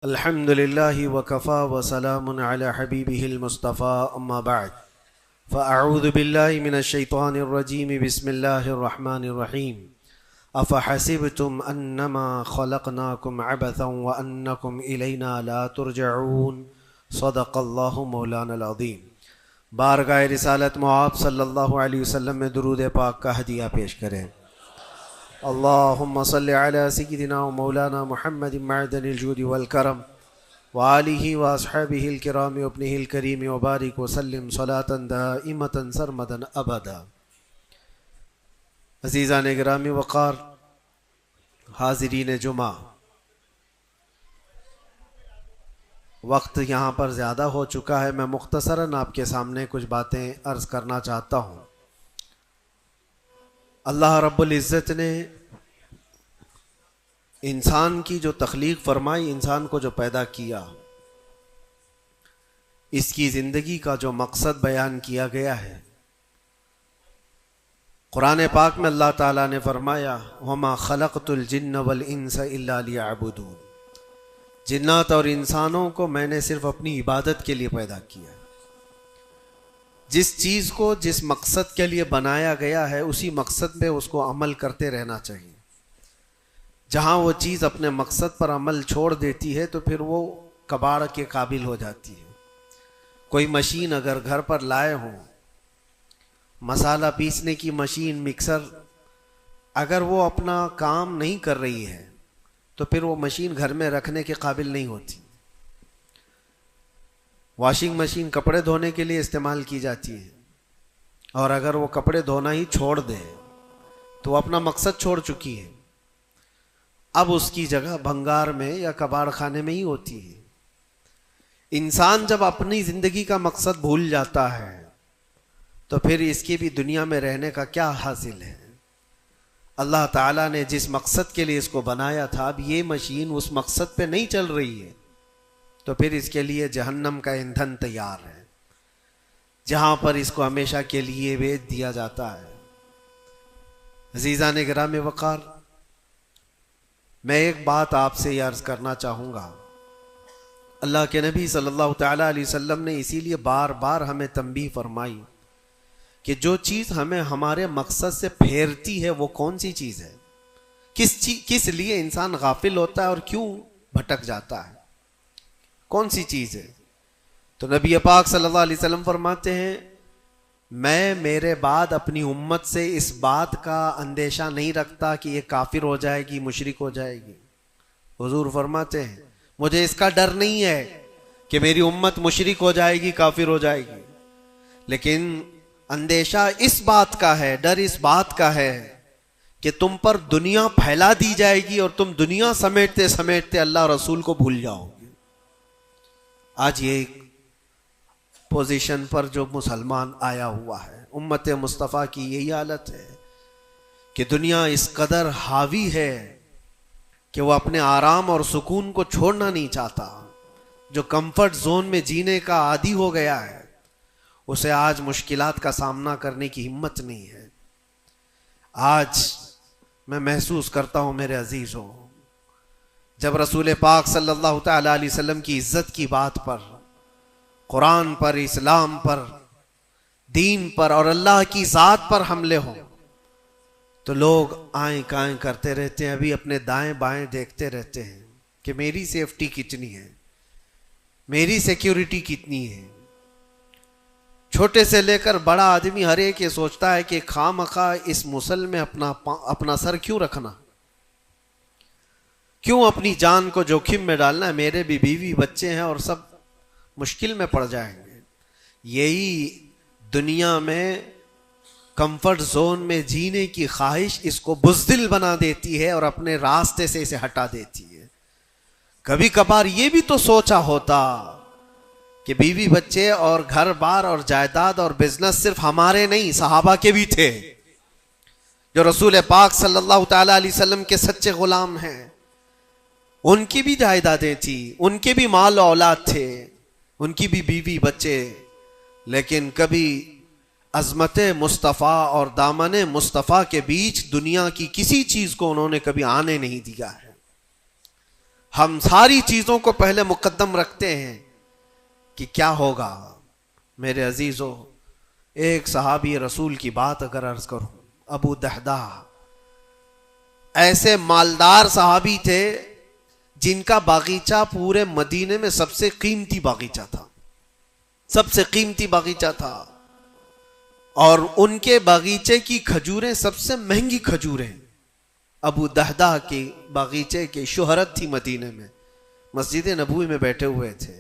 الحمد لله وكفى وسلام على حبيبه المصطفى أما بعد فأعوذ بالله من الشيطان الرجيم بسم الله الرحمن الرحيم أفحسبتم أنما خلقناكم عبثا وأنكم إلينا لا ترجعون صدق الله مولانا العظيم۔ بارگاہ رسالت معاب صلی اللہ علیہ وسلم میں درود پاک کا ہدیہ پیش کریں۔ اللہم صلی علی سیدنا و مولانا محمد معدن الجود والکرم وآلہ واصحابہ الکرام وابنہ الکریم وبارک وسلم صلاة دائمتا سرمدا ابدا۔ عزیزان گرامی وقار، حاضرین جمعہ، وقت یہاں پر زیادہ ہو چکا ہے، میں مختصراً آپ کے سامنے کچھ باتیں عرض کرنا چاہتا ہوں۔ اللہ رب العزت نے انسان کی جو تخلیق فرمائی، انسان کو جو پیدا کیا، اس کی زندگی کا جو مقصد بیان کیا گیا ہے، قرآن پاک میں اللہ تعالیٰ نے فرمایا وَمَا خَلَقْتُ الْجِنَّ وَالْإِنسَ إِلَّا لِيَعْبُدُونَ، جنات اور انسانوں کو میں نے صرف اپنی عبادت کے لیے پیدا کیا۔ جس چیز کو جس مقصد کے لیے بنایا گیا ہے، اسی مقصد پہ اس کو عمل کرتے رہنا چاہیے۔ جہاں وہ چیز اپنے مقصد پر عمل چھوڑ دیتی ہے تو پھر وہ کباڑ کے قابل ہو جاتی ہے۔ کوئی مشین اگر گھر پر لائے ہوں، مسالہ پیسنے کی مشین، مکسر، اگر وہ اپنا کام نہیں کر رہی ہے تو پھر وہ مشین گھر میں رکھنے کے قابل نہیں ہوتی۔ واشنگ مشین کپڑے دھونے کے لیے استعمال کی جاتی ہے، اور اگر وہ کپڑے دھونا ہی چھوڑ دے تو وہ اپنا مقصد چھوڑ چکی ہے، اب اس کی جگہ بھنگار میں یا کباڑ خانے میں ہی ہوتی ہے۔ انسان جب اپنی زندگی کا مقصد بھول جاتا ہے تو پھر اس کی بھی دنیا میں رہنے کا کیا حاصل ہے؟ اللہ تعالیٰ نے جس مقصد کے لیے اس کو بنایا تھا، اب یہ مشین اس مقصد پہ نہیں چل رہی ہے تو پھر اس کے لیے جہنم کا ایندھن تیار ہے، جہاں پر اس کو ہمیشہ کے لیے بیچ دیا جاتا ہے۔ عزیزان گرامی وقار، میں ایک بات آپ سے یہ عرض کرنا چاہوں گا۔ اللہ کے نبی صلی اللہ تعالیٰ علیہ وسلم نے اسی لیے بار بار ہمیں تنبیہ فرمائی کہ جو چیز ہمیں ہمارے مقصد سے پھیرتی ہے وہ کون سی چیز ہے، کس لیے انسان غافل ہوتا ہے اور کیوں بھٹک جاتا ہے، کون سی چیز ہے؟ تو نبی پاک صلی اللہ علیہ وسلم فرماتے ہیں، میں میرے بعد اپنی امت سے اس بات کا اندیشہ نہیں رکھتا کہ یہ کافر ہو جائے گی، مشرک ہو جائے گی۔ حضور فرماتے ہیں مجھے اس کا ڈر نہیں ہے کہ میری امت مشرک ہو جائے گی، کافر ہو جائے گی، لیکن اندیشہ اس بات کا ہے، ڈر اس بات کا ہے کہ تم پر دنیا پھیلا دی جائے گی اور تم دنیا سمیٹتے سمیٹتے اللہ رسول کو بھول جاؤ گے۔ آج یہ پوزیشن پر جو مسلمان آیا ہوا ہے، امت مصطفیٰ کی یہی حالت ہے کہ دنیا اس قدر حاوی ہے کہ وہ اپنے آرام اور سکون کو چھوڑنا نہیں چاہتا۔ جو کمفرٹ زون میں جینے کا عادی ہو گیا ہے، اسے آج مشکلات کا سامنا کرنے کی ہمت نہیں ہے۔ آج میں محسوس کرتا ہوں میرے عزیزوں، جب رسول پاک صلی اللہ تعالیٰ علیہ وسلم کی عزت کی بات پر، قرآن پر، اسلام پر، دین پر اور اللہ کی ذات پر حملے ہوں تو لوگ آئیں کائیں کرتے رہتے ہیں، ابھی اپنے دائیں بائیں دیکھتے رہتے ہیں کہ میری سیفٹی کتنی ہے، میری سیکیورٹی کتنی ہے۔ چھوٹے سے لے کر بڑا آدمی ہر ایک یہ سوچتا ہے کہ خواہ اس مسل میں اپنا سر کیوں رکھنا، کیوں اپنی جان کو جوخم میں ڈالنا ہے، میرے بھی بیوی بچے ہیں اور سب مشکل میں پڑ جائیں گے۔ یہی دنیا میں کمفرٹ زون میں جینے کی خواہش اس کو بزدل بنا دیتی ہے اور اپنے راستے سے اسے ہٹا دیتی ہے۔ کبھی کبھار یہ بھی تو سوچا ہوتا کہ بیوی بچے اور گھر بار اور جائیداد اور بزنس صرف ہمارے نہیں، صحابہ کے بھی تھے، جو رسول پاک صلی اللہ تعالیٰ علیہ وسلم کے سچے غلام ہیں، ان کی بھی جائیدادیں تھیں، ان کے بھی مال و اولاد تھے، ان کی بھی بیوی بچے، لیکن کبھی عظمت مصطفیٰ اور دامن مصطفیٰ کے بیچ دنیا کی کسی چیز کو انہوں نے کبھی آنے نہیں دیا ہے۔ ہم ساری چیزوں کو پہلے مقدم رکھتے ہیں کہ کیا ہوگا. میرے عزیزو، ایک صحابی رسول کی بات اگر عرض کروں، ابو دہدہ، ایسے مالدار صحابی تھے جن کا باغیچہ پورے مدینے میں سب سے قیمتی باغیچہ تھا، سب سے قیمتی باغیچہ تھا، اور ان کے باغیچے کی کھجوریں سب سے مہنگی کھجوریں. ابو دہدہ کے باغیچے کی شہرت تھی مدینے میں. مسجد نبوی میں بیٹھے ہوئے تھے،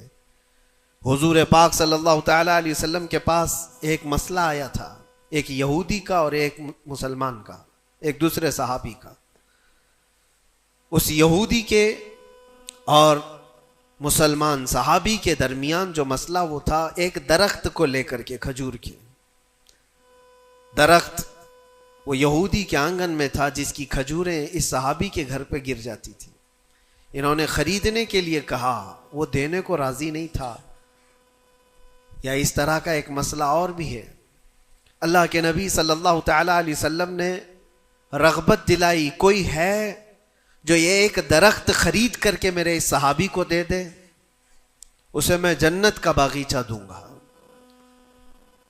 حضور پاک صلی اللہ تعالی علیہ وسلم کے پاس ایک مسئلہ آیا تھا، ایک یہودی کا اور ایک مسلمان کا، ایک دوسرے صحابی کا. اس یہودی کے اور مسلمان صحابی کے درمیان جو مسئلہ وہ تھا ایک درخت کو لے کر کے، کھجور کے درخت وہ یہودی کے آنگن میں تھا جس کی کھجوریں اس صحابی کے گھر پہ گر جاتی تھی. انہوں نے خریدنے کے لیے کہا، وہ دینے کو راضی نہیں تھا. یا اس طرح کا ایک مسئلہ اور بھی ہے. اللہ کے نبی صلی اللہ تعالی علیہ وسلم نے رغبت دلائی، کوئی ہے جو یہ ایک درخت خرید کر کے میرے اس صحابی کو دے دے، اسے میں جنت کا باغیچہ دوں گا.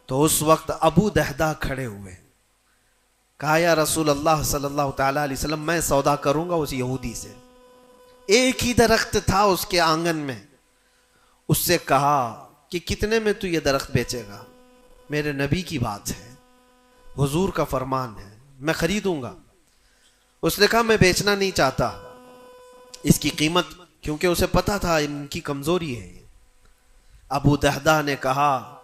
تو اس وقت ابو دہدہ کھڑے ہوئے، کہا یا رسول اللہ صلی اللہ تعالی علیہ وسلم، میں سودا کروں گا اس یہودی سے. ایک ہی درخت تھا اس کے آنگن میں. اس سے کہا کہ کتنے میں تو یہ درخت بیچے گا؟ میرے نبی کی بات ہے، حضور کا فرمان ہے، میں خریدوں گا. اس نے کہا میں بیچنا نہیں چاہتا، اس کی قیمت، کیونکہ اسے پتا تھا ان کی کمزوری ہے. ابو دہدہ نے کہا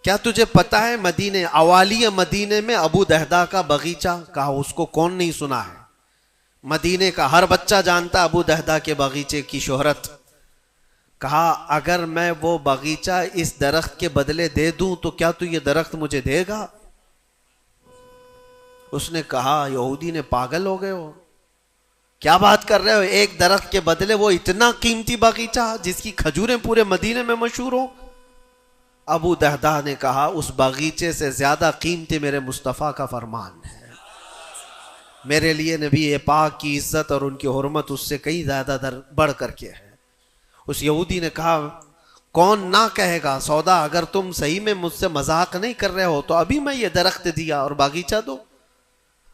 کیا تجھے پتا ہے مدینے، اوالی مدینے میں ابو دہدہ کا باغیچہ؟ کہا اس کو کون نہیں سنا ہے، مدینے کا ہر بچہ جانتا ابو دہدہ کے باغیچے کی شہرت. کہا اگر میں وہ باغیچہ اس درخت کے بدلے دے دوں تو کیا تو یہ درخت مجھے دے گا؟ اس نے کہا یہودی نے، پاگل ہو گئے ہو، کیا بات کر رہے ہو؟ ایک درخت کے بدلے وہ اتنا قیمتی باغیچہ جس کی کھجوریں پورے مدینے میں مشہور ہوں. ابو دہدہ نے کہا اس باغیچے سے زیادہ قیمتی میرے مصطفیٰ کا فرمان ہے، میرے لیے نبی پاک کی عزت اور ان کی حرمت اس سے کئی زیادہ بڑھ کر کے ہے. اس یہودی نے کہا کون نہ کہے گا سودا، اگر تم صحیح میں مجھ سے مذاق نہیں کر رہے ہو تو ابھی میں یہ درخت دیا اور باغیچہ دو.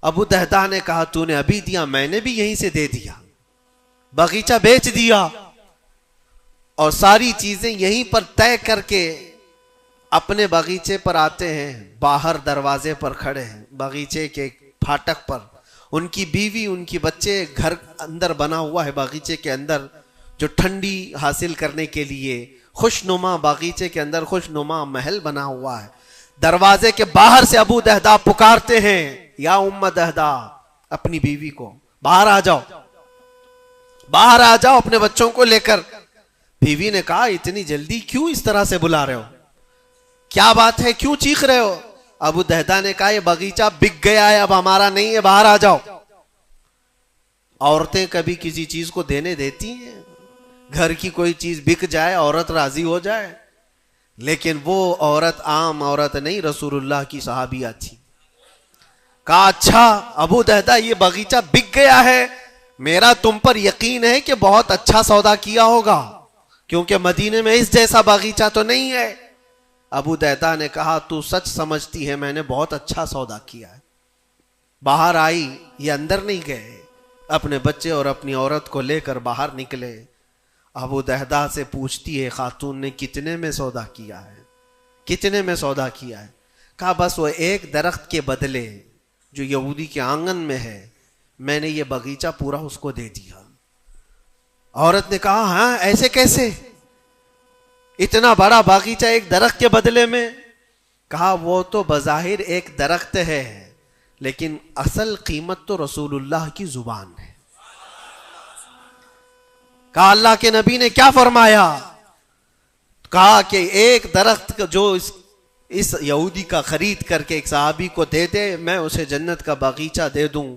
ابو دہدہ نے کہا تو نے ابھی دیا، میں نے بھی یہیں سے دے دیا، باغیچہ بیچ دیا اور ساری چیزیں یہیں پر طے کر کے اپنے باغیچے پر آتے ہیں. باہر دروازے پر کھڑے ہیں، باغیچے کے پھاٹک پر. ان کی بیوی، ان کی بچے، گھر اندر بنا ہوا ہے باغیچے کے اندر جو ٹھنڈی حاصل کرنے کے لیے خوش نما، باغیچے کے اندر خوش نما محل بنا ہوا ہے. دروازے کے باہر سے ابو دہدہ پکارتے ہیں یا ام دہدہ، اپنی بیوی کو، باہر آ جاؤ، باہر آ جاؤ اپنے بچوں کو لے کر. بیوی نے کہا اتنی جلدی کیوں اس طرح سے بلا رہے ہو، کیا بات ہے، کیوں چیخ رہے ہو؟ ابو دہدہ نے کہا یہ باغیچہ بک گیا ہے، اب ہمارا نہیں ہے، باہر آ جاؤ. عورتیں کبھی کسی چیز کو دینے دیتی ہیں؟ گھر کی کوئی چیز بک جائے عورت راضی ہو جائے، لیکن وہ عورت عام عورت نہیں، رسول اللہ کی صحابیہ تھی. کہا اچھا ابو دہدہ یہ باغیچہ بک گیا ہے، میرا تم پر یقین ہے کہ بہت اچھا سودا کیا ہوگا، کیونکہ مدینے میں اس جیسا باغیچہ تو نہیں ہے. ابو دہدہ نے کہا تو سچ سمجھتی ہے میں نے بہت اچھا سودا کیا ہے. باہر آئی، یہ اندر نہیں گئے، اپنے بچے اور اپنی عورت کو لے کر باہر نکلے. ابو دہدہ سے پوچھتی ہے خاتون نے کتنے میں سودا کیا ہے، کتنے میں سودا کیا ہے؟ کہا بس وہ ایک درخت کے بدلے جو یہودی کے آنگن میں ہے میں نے یہ باغیچہ پورا اس کو دے دیا. عورت نے کہا ہاں ایسے کیسے، اتنا بڑا باغیچہ ایک درخت کے بدلے میں؟ کہا وہ تو بظاہر ایک درخت ہے لیکن اصل قیمت تو رسول اللہ کی زبان ہے. کہا اللہ کے نبی نے کیا فرمایا؟ کہا کہ ایک درخت جو اس یہودی کا خرید کر کے ایک صحابی کو دے دے میں اسے جنت کا باغیچہ دے دوں.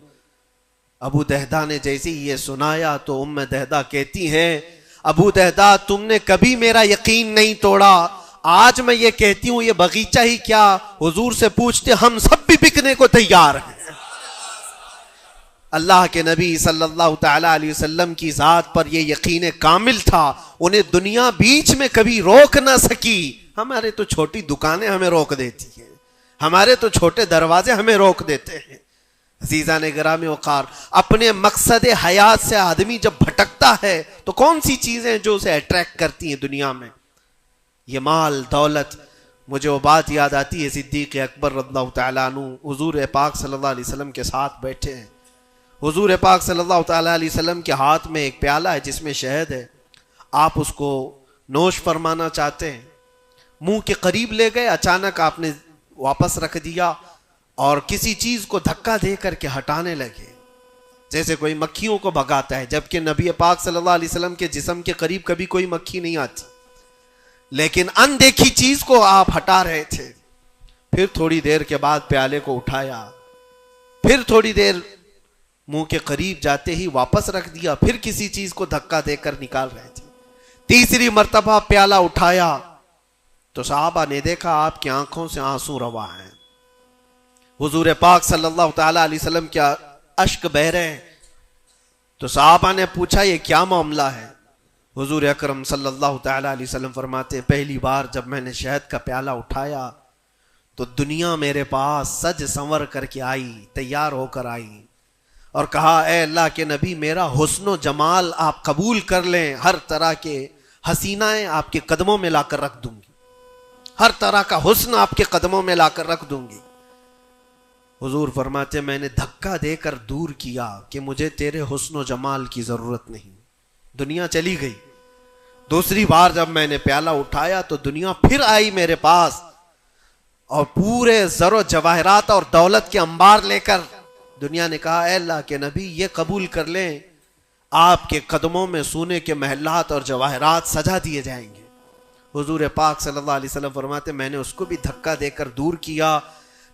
ابو دہدہ نے جیسے یہ سنایا تو ام دہدہ کہتی ہیں ابو دہدہ تم نے کبھی میرا یقین نہیں توڑا، آج میں یہ کہتی ہوں یہ باغیچہ ہی کیا، حضور سے پوچھتے ہم سب بھی بکنے کو تیار ہیں. اللہ کے نبی صلی اللہ تعالی علیہ وسلم کی ذات پر یہ یقین کامل تھا، انہیں دنیا بیچ میں کبھی روک نہ سکی۔ ہمارے تو چھوٹی دکانیں ہمیں روک دیتی ہیں، ہمارے تو چھوٹے دروازے ہمیں روک دیتے ہیں۔ عزیزان گرامی وقار، اپنے مقصد حیات سے آدمی جب بھٹکتا ہے تو کون سی چیزیں جو اسے اٹریکٹ کرتی ہیں دنیا میں؟ یہ مال دولت۔ مجھے وہ بات یاد آتی ہے، صدیق اکبر رضی اللہ تعالیٰ عنہ حضور پاک صلی اللہ علیہ وسلم کے ساتھ بیٹھے ہیں، حضور پاک صلی اللہ تعالیٰ علیہ وسلم کے ہاتھ میں ایک پیالہ ہے جس میں شہد ہے، آپ اس کو نوش فرمانا چاہتے ہیں، منہ کے قریب لے گئے، اچانک آپ نے واپس رکھ دیا اور کسی چیز کو دھکا دے کر کے ہٹانے لگے، جیسے کوئی مکھیوں کو بھگاتا ہے، جبکہ نبی پاک صلی اللہ علیہ وسلم کے جسم کے قریب کبھی کوئی مکھی نہیں آتی، لیکن اندیکھی چیز کو آپ ہٹا رہے تھے۔ پھر تھوڑی دیر کے بعد پیالے کو اٹھایا، پھر تھوڑی دیر منہ کے قریب جاتے ہی واپس رکھ دیا، پھر کسی چیز کو دھکا دے کر نکال رہے تھے، تیسری مرتبہ پیالہ اٹھایا تو صحابہ نے دیکھا آپ کی آنکھوں سے آنسو روا ہیں، حضور پاک صلی اللہ تعالی علیہ وسلم کیا اشک بہ رہے ہیں۔ تو صحابہ نے پوچھا یہ کیا معاملہ ہے؟ حضور اکرم صلی اللہ تعالی علیہ وسلم فرماتے ہیں پہلی بار جب میں نے شہد کا پیالہ اٹھایا تو دنیا میرے پاس سج سنور کر کے آئی، تیار ہو کر آئی اور کہا اے اللہ کے نبی میرا حسن و جمال آپ قبول کر لیں، ہر طرح کے حسینائیں آپ کے قدموں میں لا کر رکھ دوں گی، ہر طرح کا حسن آپ کے قدموں میں لا کر رکھ دوں گی۔ حضور فرماتے میں نے دھکا دے کر دور کیا کہ مجھے تیرے حسن و جمال کی ضرورت نہیں، دنیا چلی گئی۔ دوسری بار جب میں نے پیالہ اٹھایا تو دنیا پھر آئی میرے پاس اور پورے زر و جواہرات اور دولت کے انبار لے کر دنیا نے کہا اے اللہ کے نبی یہ قبول کر لیں، آپ کے قدموں میں سونے کے محلات اور جواہرات سجا دیے جائیں گے۔ حضور پاک صلی اللہ علیہ وسلم فرماتے میں نے اس کو بھی دھکا دے کر دور کیا،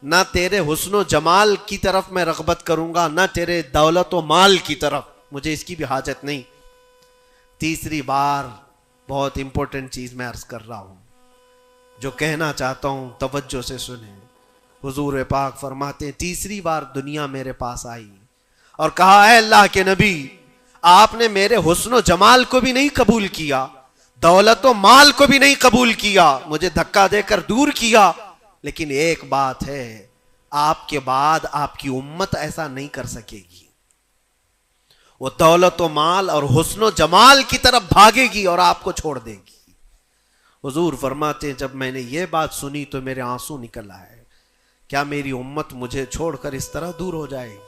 نہ تیرے حسن و جمال کی طرف میں رغبت کروں گا، نہ تیرے دولت و مال کی طرف، مجھے اس کی بھی حاجت نہیں۔ تیسری بار بہت امپورٹنٹ چیز میں عرض کر رہا ہوں، جو کہنا چاہتا ہوں توجہ سے سنیں۔ حضور پاک فرماتے ہیں تیسری بار دنیا میرے پاس آئی اور کہا اے اللہ کے نبی آپ نے میرے حسن و جمال کو بھی نہیں قبول کیا، دولت و مال کو بھی نہیں قبول کیا، مجھے دھکا دے کر دور کیا، لیکن ایک بات ہے آپ کے بعد آپ کی امت ایسا نہیں کر سکے گی، وہ دولت و مال اور حسن و جمال کی طرف بھاگے گی اور آپ کو چھوڑ دے گی۔ حضور فرماتے ہیں جب میں نے یہ بات سنی تو میرے آنسو نکل آئے، کیا میری امت مجھے چھوڑ کر اس طرح دور ہو جائے گی؟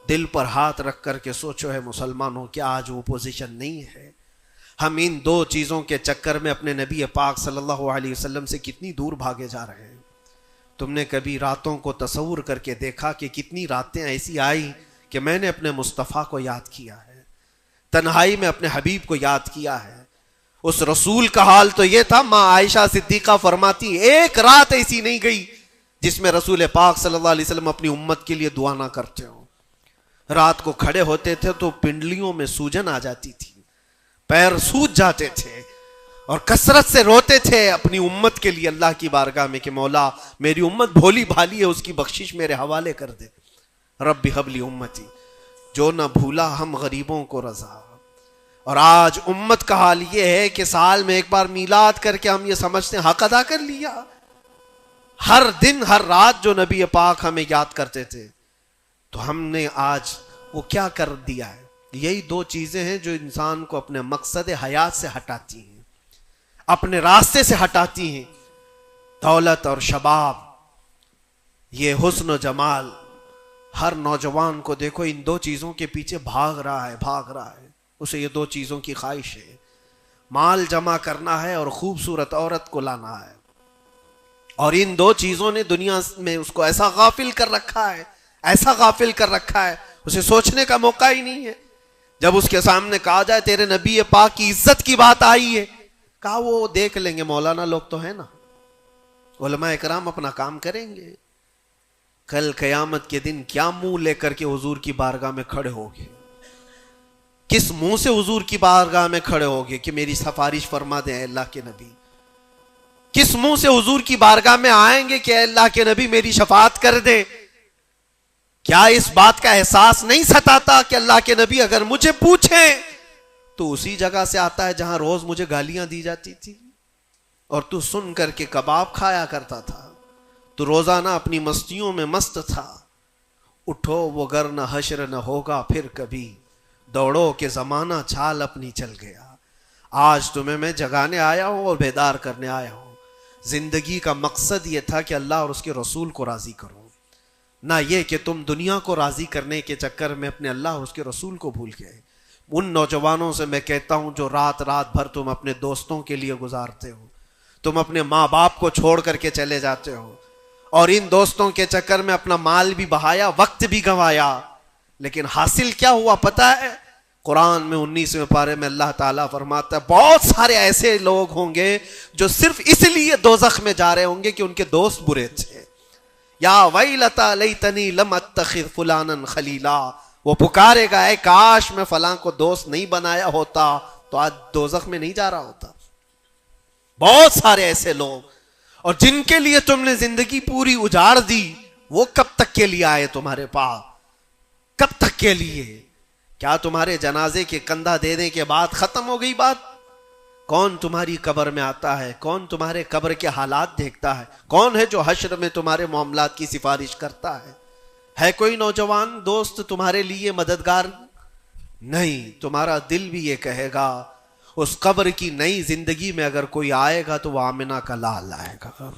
دل پر ہاتھ رکھ کر کے سوچو ہے مسلمانوں، کیا آج وہ پوزیشن نہیں ہے؟ ہم ان دو چیزوں کے چکر میں اپنے نبی پاک صلی اللہ علیہ وسلم سے کتنی دور بھاگے جا رہے ہیں۔ تم نے کبھی راتوں کو تصور کر کے دیکھا کہ کتنی راتیں ایسی آئی کہ میں نے اپنے مصطفیٰ کو یاد کیا ہے، تنہائی میں اپنے حبیب کو یاد کیا ہے؟ اس رسول کا حال تو یہ تھا، ماں عائشہ صدیقہ فرماتی ایک رات ایسی نہیں گئی جس میں رسول پاک صلی اللہ علیہ وسلم اپنی امت کے لیے دعا نہ کرتے ہوں۔ رات کو کھڑے ہوتے تھے تو پنڈلیوں میں سوجن آ جاتی تھی، پیر سوج جاتے تھے اور کثرت سے روتے تھے اپنی امت کے لیے اللہ کی بارگاہ میں کہ مولا میری امت بھولی بھالی ہے، اس کی بخشش میرے حوالے کر دے، رب حب لی امتی، جو نہ بھولا ہم غریبوں کو رضا۔ اور آج امت کا حال یہ ہے کہ سال میں ایک بار میلاد کر کے ہم یہ سمجھتے ہیں حق ادا کر لیا، ہر دن ہر رات جو نبی پاک ہمیں یاد کرتے تھے تو ہم نے آج وہ کیا کر دیا ہے؟ یہی دو چیزیں ہیں جو انسان کو اپنے مقصد حیات سے ہٹاتی ہیں، اپنے راستے سے ہٹاتی ہیں، دولت اور شباب، یہ حسن و جمال۔ ہر نوجوان کو دیکھو ان دو چیزوں کے پیچھے بھاگ رہا ہے، اسے یہ دو چیزوں کی خواہش ہے، مال جمع کرنا ہے اور خوبصورت عورت کو لانا ہے، اور ان دو چیزوں نے دنیا میں اس کو ایسا غافل کر رکھا ہے، اسے سوچنے کا موقع ہی نہیں ہے۔ جب اس کے سامنے کہا جائے تیرے نبی پاک کی عزت کی بات آئی ہے، کہا وہ دیکھ لیں گے، مولانا لوگ تو ہیں نا، علماء اکرام اپنا کام کریں گے، کل قیامت کے دن کیا منہ لے کر کے حضور کی بارگاہ میں کھڑے ہوگے؟ کس منہ سے حضور کی بارگاہ میں کھڑے ہوگے کہ میری سفارش فرما دیں اے اللہ کے نبی؟ کس منہ سے حضور کی بارگاہ میں آئیں گے کہ اے اللہ کے نبی میری شفاعت کر دیں؟ کیا اس بات کا احساس نہیں ستاتا کہ اللہ کے نبی اگر مجھے پوچھیں تو اسی جگہ سے آتا ہے جہاں روز مجھے گالیاں دی جاتی تھی اور تو سن کر کے کباب کھایا کرتا تھا، تو روزانہ اپنی مستیوں میں مست تھا. اٹھو وہ گر نہ حشر نہ ہوگا پھر کبھی، دوڑو کہ زمانہ چھال اپنی چل گیا. آج تمہیں میں جگانے آیا ہوں اور بیدار کرنے آیا ہوں. زندگی کا مقصد یہ تھا کہ اللہ اور اس کے رسول کو راضی کرو، نہ یہ کہ تم دنیا کو راضی کرنے کے چکر میں اپنے اللہ اور اس کے رسول کو بھول گئے. ان نوجوانوں سے میں کہتا ہوں جو رات بھر تم اپنے دوستوں کے لیے گزارتے ہو، تم اپنے ماں باپ کو چھوڑ کر کے چلے جاتے ہو اور ان دوستوں کے چکر میں اپنا مال بھی بہایا، وقت بھی گنوایا، لیکن حاصل کیا ہوا پتہ ہے؟ قرآن میں 19ویں پارے میں اللہ تعالیٰ فرماتا ہے بہت سارے ایسے لوگ ہوں گے جو صرف اس لیے دوزخ میں جا رہے ہوں گے کہ ان کے دوست برے تھے. یا ویلتا لیتنی لم اتخذ فلانا خلیلا، وہ پکارے گا اے کاش میں فلاں کو دوست نہیں بنایا ہوتا تو آج دوزخ میں نہیں جا رہا ہوتا. بہت سارے ایسے لوگ، اور جن کے لیے تم نے زندگی پوری اجاڑ دی، وہ کب تک کے لیے آئے تمہارے پاس؟ کب تک کے لیے؟ کیا تمہارے جنازے کے کندھا دینے کے بعد ختم ہو گئی بات؟ کون تمہاری قبر میں آتا ہے؟ کون تمہارے قبر کے حالات دیکھتا ہے؟ کون ہے جو حشر میں تمہارے معاملات کی سفارش کرتا ہے؟ ہے کوئی نوجوان دوست تمہارے لیے مددگار؟ نہیں. تمہارا دل بھی یہ کہے گا اس قبر کی نئی زندگی میں اگر کوئی آئے گا تو وہ آمنہ کا لال آئے گا.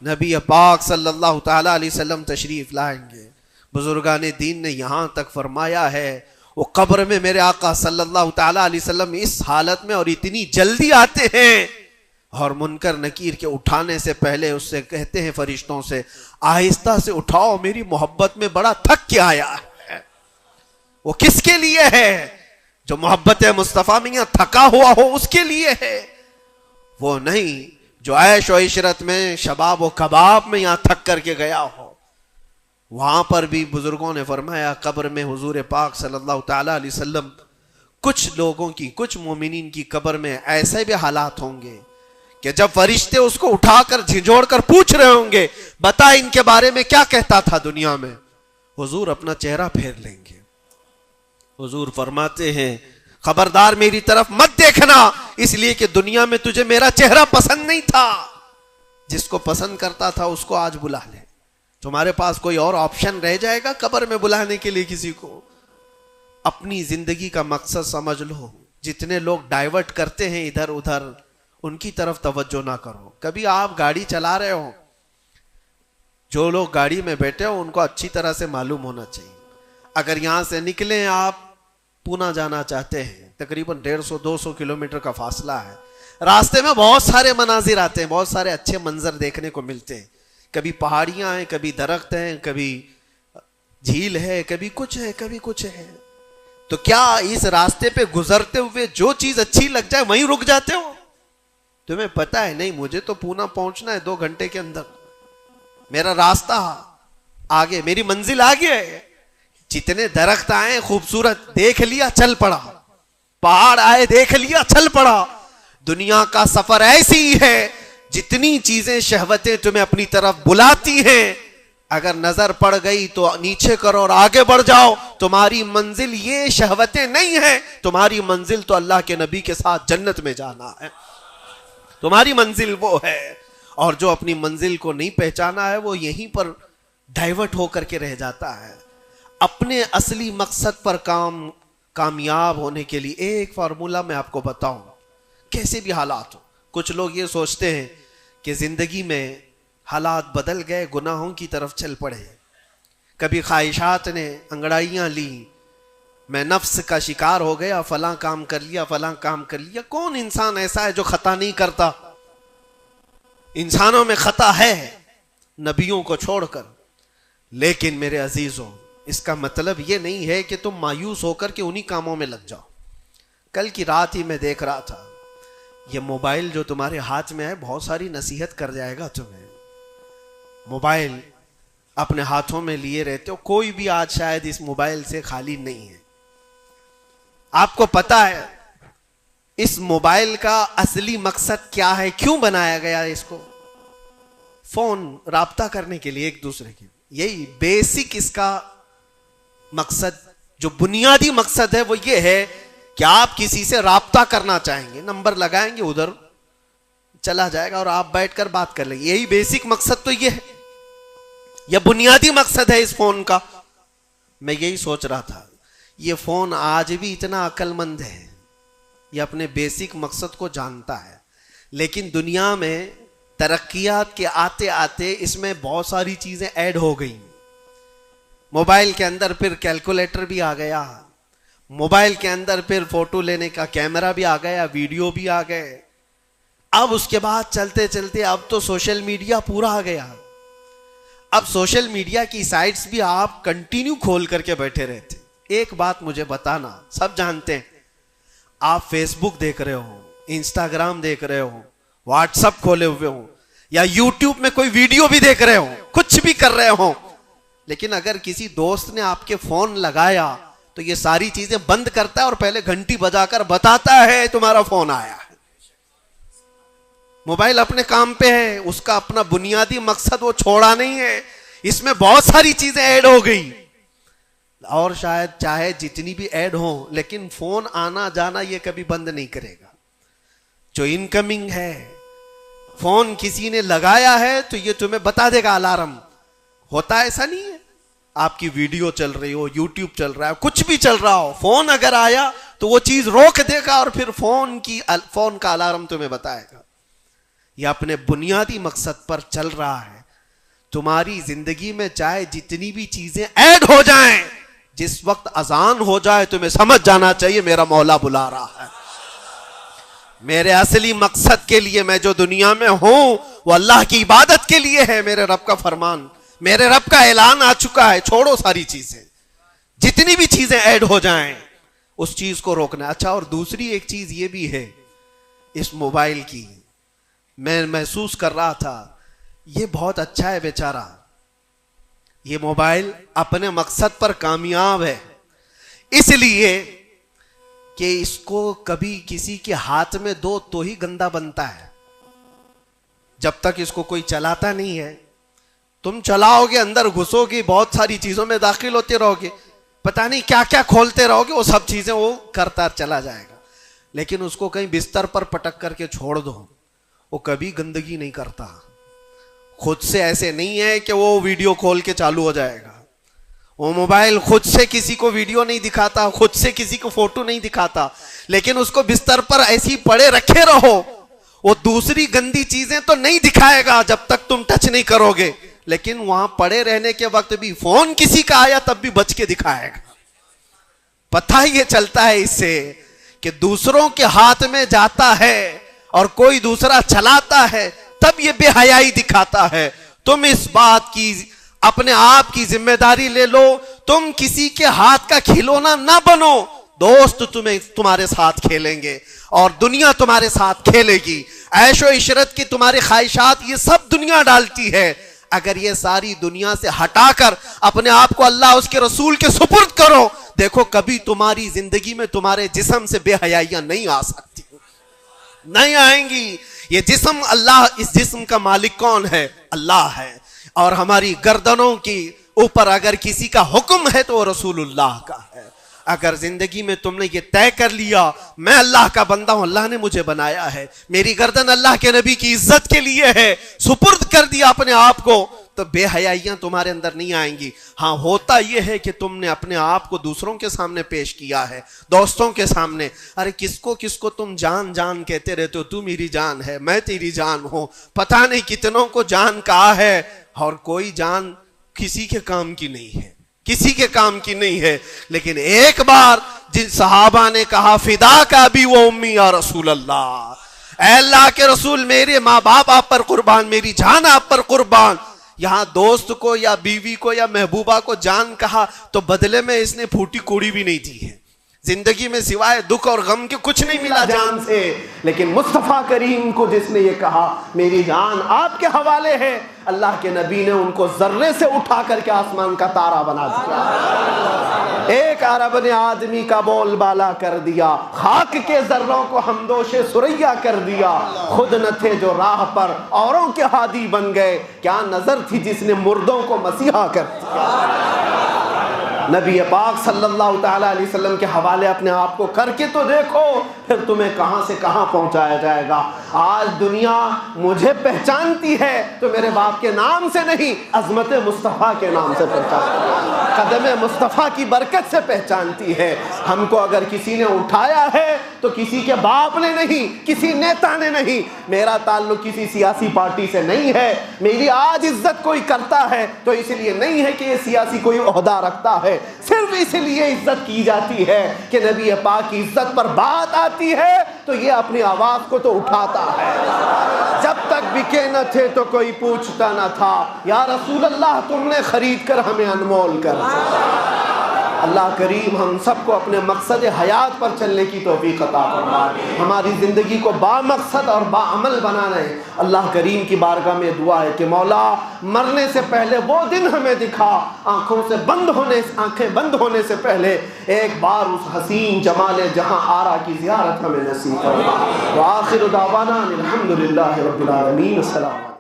نبی پاک صلی اللہ تعالی علیہ وسلم تشریف لائیں گے. بزرگان دین نے یہاں تک فرمایا ہے وہ قبر میں میرے آقا صلی اللہ تعالی علیہ وسلم اس حالت میں اور اتنی جلدی آتے ہیں، اور منکر نکیر کے اٹھانے سے پہلے اس سے کہتے ہیں فرشتوں سے آہستہ سے اٹھاؤ، میری محبت میں بڑا تھک کے آیا ہے. وہ کس کے لیے ہے؟ جو محبت مصطفیٰ میں یہاں تھکا ہوا ہو اس کے لیے ہے. وہ نہیں جو عیش و عشرت میں شباب و کباب میں یہاں تھک کر کے گیا ہو. وہاں پر بھی بزرگوں نے فرمایا قبر میں حضور پاک صلی اللہ تعالی علیہ وسلم کچھ لوگوں کی، کچھ مومنین کی قبر میں ایسے بھی حالات ہوں گے کہ جب فرشتے اس کو اٹھا کر جھنجھوڑ کر پوچھ رہے ہوں گے بتا ان کے بارے میں کیا کہتا تھا دنیا میں، حضور اپنا چہرہ پھیر لیں گے. حضور فرماتے ہیں خبردار میری طرف مت دیکھنا، اس لیے کہ دنیا میں تجھے میرا چہرہ پسند نہیں تھا. جس کو پسند کرتا تھا اس کو آج بلا لے. تمہارے پاس کوئی اور آپشن رہ جائے گا قبر میں بلانے کے لیے کسی کو؟ اپنی زندگی کا مقصد سمجھ لو. جتنے لوگ ڈائیورٹ کرتے ہیں ادھر ادھر، ان کی طرف توجہ نہ کرو. کبھی آپ گاڑی چلا رہے ہو، جو لوگ گاڑی میں بیٹھے ہو ان کو اچھی طرح سے معلوم ہونا چاہیے. اگر یہاں سے نکلیں آپ پونا جانا چاہتے ہیں، تقریباً 150-200 کلومیٹر کا فاصلہ ہے. راستے میں بہت سارے مناظر آتے ہیں، بہت سارے اچھے منظر دیکھنے کو ملتے ہیں. کبھی پہاڑیاں ہیں، کبھی درخت ہیں، کبھی جھیل ہے، کبھی کچھ ہے، کبھی کچھ ہے. تو کیا اس راستے پہ گزرتے ہوئے جو چیز اچھی لگ جائے وہیں رک جاتے ہو؟ تمہیں پتا ہے نہیں مجھے تو پونا پہنچنا ہے 2 گھنٹے کے اندر، میرا راستہ آگے، میری منزل آگے ہے. جتنے درخت آئے خوبصورت دیکھ لیا چل پڑا، پہاڑ آئے دیکھ لیا چل پڑا. دنیا کا سفر ایسی ہے جتنی چیزیں شہوتیں تمہیں اپنی طرف بلاتی ہیں، اگر نظر پڑ گئی تو نیچے کرو اور آگے بڑھ جاؤ. تمہاری منزل یہ شہوتیں نہیں ہیں، تمہاری منزل تو اللہ کے نبی کے ساتھ جنت میں جانا ہے. تمہاری منزل وہ ہے. اور جو اپنی منزل کو نہیں پہچانا ہے وہ یہیں پر ڈائیورٹ ہو کر کے رہ جاتا ہے. اپنے اصلی مقصد پر کامیاب ہونے کے لیے ایک فارمولا میں آپ کو بتاؤں، کیسے بھی حالات ہو. کچھ لوگ یہ سوچتے ہیں کہ زندگی میں حالات بدل گئے، گناہوں کی طرف چل پڑے، کبھی خواہشات نے انگڑائیاں لی، میں نفس کا شکار ہو گیا، فلاں کام کر لیا، فلاں کام کر لیا. کون انسان ایسا ہے جو خطا نہیں کرتا؟ انسانوں میں خطا ہے نبیوں کو چھوڑ کر. لیکن میرے عزیزوں اس کا مطلب یہ نہیں ہے کہ تم مایوس ہو کر کے انہی کاموں میں لگ جاؤ. کل کی رات ہی میں دیکھ رہا تھا یہ موبائل جو تمہارے ہاتھ میں ہے بہت ساری نصیحت کر جائے گا تمہیں. موبائل اپنے ہاتھوں میں لیے رہتے ہو، کوئی بھی آج شاید اس موبائل سے خالی نہیں ہے. آپ کو پتا ہے اس موبائل کا اصلی مقصد کیا ہے؟ کیوں بنایا گیا اس کو؟ فون، رابطہ کرنے کے لیے ایک دوسرے کے. یہی بیسک اس کا مقصد، جو بنیادی مقصد ہے وہ یہ ہے کہ آپ کسی سے رابطہ کرنا چاہیں گے، نمبر لگائیں گے، ادھر چلا جائے گا اور آپ بیٹھ کر بات کر لیں گے. یہی بیسک مقصد تو یہ ہے، یہ بنیادی مقصد ہے اس فون کا. میں یہی سوچ رہا تھا یہ فون آج بھی اتنا عقل مند ہے، یہ اپنے بیسک مقصد کو جانتا ہے، لیکن دنیا میں ترقیات کے آتے آتے اس میں بہت ساری چیزیں ایڈ ہو گئی. موبائل کے اندر پھر کیلکولیٹر بھی آ گیا، موبائل کے اندر پھر فوٹو لینے کا کیمرہ بھی آ گیا، ویڈیو بھی آ گئے. اب اس کے بعد چلتے چلتے اب تو سوشل میڈیا پورا آ گیا. اب سوشل میڈیا کی سائٹس بھی آپ کنٹینیو کھول کر کے بیٹھے رہتے. ایک بات مجھے بتانا، سب جانتے ہیں آپ فیس بک دیکھ رہے ہو، انسٹاگرام دیکھ رہے ہو، واٹس ایپ کھولے ہوئے ہو، یا یوٹیوب میں کوئی ویڈیو بھی دیکھ رہے ہو، کچھ بھی کر رہے ہو، لیکن اگر کسی دوست نے آپ کے فون لگایا تو یہ ساری چیزیں بند کرتا ہے اور پہلے گھنٹی بجا کر بتاتا ہے تمہارا فون آیا ہے. موبائل اپنے کام پہ ہے، اس کا اپنا بنیادی مقصد وہ چھوڑا نہیں ہے. اس میں بہت ساری چیزیں ایڈ ہو گئی، اور شاید چاہے جتنی بھی ایڈ ہوں، لیکن فون آنا جانا یہ کبھی بند نہیں کرے گا. جو انکمنگ ہے، فون کسی نے لگایا ہے تو یہ تمہیں بتا دے گا الارم. ہوتا ایسا نہیں ہے، آپ کی ویڈیو چل رہی ہو، یوٹیوب چل رہا ہے، کچھ بھی چل رہا ہو، فون اگر آیا تو وہ چیز روک دے گا اور پھر فون کا الارم تمہیں بتائے گا. یہ اپنے بنیادی مقصد پر چل رہا ہے. تمہاری زندگی میں چاہے جتنی بھی چیزیں ایڈ ہو جائیں، جس وقت اذان ہو جائے تمہیں سمجھ جانا چاہیے میرا مولا بلا رہا ہے. میرے اصلی مقصد کے لیے میں جو دنیا میں ہوں وہ اللہ کی عبادت کے لیے ہے. میرے رب کا فرمان، میرے رب کا اعلان آ چکا ہے. چھوڑو ساری چیزیں، جتنی بھی چیزیں ایڈ ہو جائیں اس چیز کو روکنا. اچھا، اور دوسری ایک چیز یہ بھی ہے اس موبائل کی، میں محسوس کر رہا تھا یہ بہت اچھا ہے بیچارہ، یہ موبائل اپنے مقصد پر کامیاب ہے، اس لیے کہ اس کو کبھی کسی کے ہاتھ میں دو تو ہی گندا بنتا ہے. جب تک اس کو کوئی چلاتا نہیں ہے، تم چلاؤ گے، اندر گھسو گے، بہت ساری چیزوں میں داخل ہوتے رہو گے، پتہ نہیں کیا کیا کھولتے رہو گے، وہ سب چیزیں وہ کرتا چلا جائے گا. لیکن اس کو کہیں بستر پر پٹک کر کے چھوڑ دو، وہ کبھی گندگی نہیں کرتا. خود سے ایسے نہیں ہے کہ وہ ویڈیو کھول کے چالو ہو جائے گا. وہ موبائل خود سے کسی کو ویڈیو نہیں دکھاتا، خود سے کسی کو فوٹو نہیں دکھاتا، لیکن اس کو بستر پر ایسی پڑے رکھے رہو، وہ دوسری گندی چیزیں تو نہیں دکھائے گا جب تک تم ٹچ نہیں کرو گے، لیکن وہاں پڑے رہنے کے وقت بھی فون کسی کا آیا تب بھی بچ کے دکھائے گا. پتہ یہ چلتا ہے اس سے کہ دوسروں کے ہاتھ میں جاتا ہے اور کوئی دوسرا چلاتا ہے تب یہ بے حیائی دکھاتا ہے. تم اس بات کی اپنے آپ کی ذمہ داری لے لو، تم کسی کے ہاتھ کا کھلونا نہ بنو. دوست تمہارے ساتھ کھیلیں گے اور دنیا تمہارے ساتھ کھیلے گی. عیش و عشرت کی تمہاری خواہشات یہ سب دنیا ڈالتی ہے. اگر یہ ساری دنیا سے ہٹا کر اپنے آپ کو اللہ اس کے رسول کے سپرد کرو، دیکھو کبھی تمہاری زندگی میں تمہارے جسم سے بے حیائیاں نہیں آ سکتی، نہیں آئیں گی. یہ جسم، اللہ، اس جسم کا مالک کون ہے؟ اللہ ہے. اور ہماری گردنوں کی اوپر اگر کسی کا حکم ہے تو وہ رسول اللہ کا ہے. اگر زندگی میں تم نے یہ طے کر لیا میں اللہ کا بندہ ہوں، اللہ نے مجھے بنایا ہے، میری گردن اللہ کے نبی کی عزت کے لیے ہے، سپرد کر دیا اپنے آپ کو، تو بے حیائیاں تمہارے اندر نہیں آئیں گی. ہاں، ہوتا یہ ہے کہ تم نے اپنے آپ کو دوسروں کے سامنے پیش کیا ہے، دوستوں کے سامنے. ارے کس کو تم جان جان کہتے رہتے ہو، تو میری جان ہے، میں تیری جان ہوں. پتہ نہیں کتنوں کو جان کہا ہے اور کوئی جان کسی کے کام کی نہیں ہے، کسی کے کام کی نہیں ہے. لیکن ایک بار جن صحابہ نے کہا فدا کا بھی وہ امی یا رسول اللہ، اے اللہ کے رسول میرے ماں باپ آپ پر قربان، میری جان آپ پر قربان. یہاں دوست کو یا بیوی کو یا محبوبہ کو جان کہا تو بدلے میں اس نے پھوٹی کوڑی بھی نہیں دی ہے. زندگی میں سوائے دکھ اور غم کے کچھ نہیں ملا جان سے. لیکن مصطفیٰ کریم کو جس نے یہ کہا میری جان آپ کے حوالے ہے، اللہ کے نبی نے ان کو ذرے سے اٹھا کر کے آسمان کا تارا بنا دیا. ایک عرب نے آدمی کا بول بالا کر دیا, خاک کے ذروں کو ہمدوش سریا کر دیا. خود نہ تھے جو راہ پر اوروں کے ہادی بن گئے, کیا نظر تھی جس نے مردوں کو مسیحا کر دیا. نبی پاک صلی اللہ تعالیٰ علیہ وسلم کے حوالے اپنے آپ کو کر کے تو دیکھو, پھر تمہیں کہاں سے کہاں پہنچایا جائے گا. آج دنیا مجھے پہچانتی ہے تو میرے باپ کے نام سے نہیں, عظمت مصطفیٰ کے نام سے پہچانتی ہے, قدم مصطفیٰ کی برکت سے پہچانتی ہے. ہم کو اگر کسی نے اٹھایا ہے تو کسی کے باپ نے نہیں, کسی نیتا نے نہیں. میرا تعلق کسی سیاسی پارٹی سے نہیں ہے. میری آج عزت کوئی کرتا ہے تو اس لیے نہیں ہے کہ یہ سیاسی کوئی عہدہ رکھتا ہے, صرف اس لیے عزت کی جاتی ہے کہ نبی پاک کی عزت پر بات آتی ہے تو یہ اپنی آواز کو تو اٹھاتا ہے. جب تک بکے نہ تھے تو کوئی پوچھتا نہ تھا, یا رسول اللہ تم نے خرید کر ہمیں انمول کر دیا. اللہ کریم ہم سب کو اپنے مقصد حیات پر چلنے کی توفیق عطا فرمائے, ہماری زندگی کو با مقصد اور با عمل بنانا ہے. اللہ کریم کی بارگاہ میں دعا ہے کہ مولا مرنے سے پہلے وہ دن ہمیں دکھا, آنکھیں بند ہونے سے پہلے ایک بار اس حسین جمال جہاں آرا کی زیارت ہمیں نصیب فرما. وآخر دعوانا الحمدللہ رب العالمین. السلام.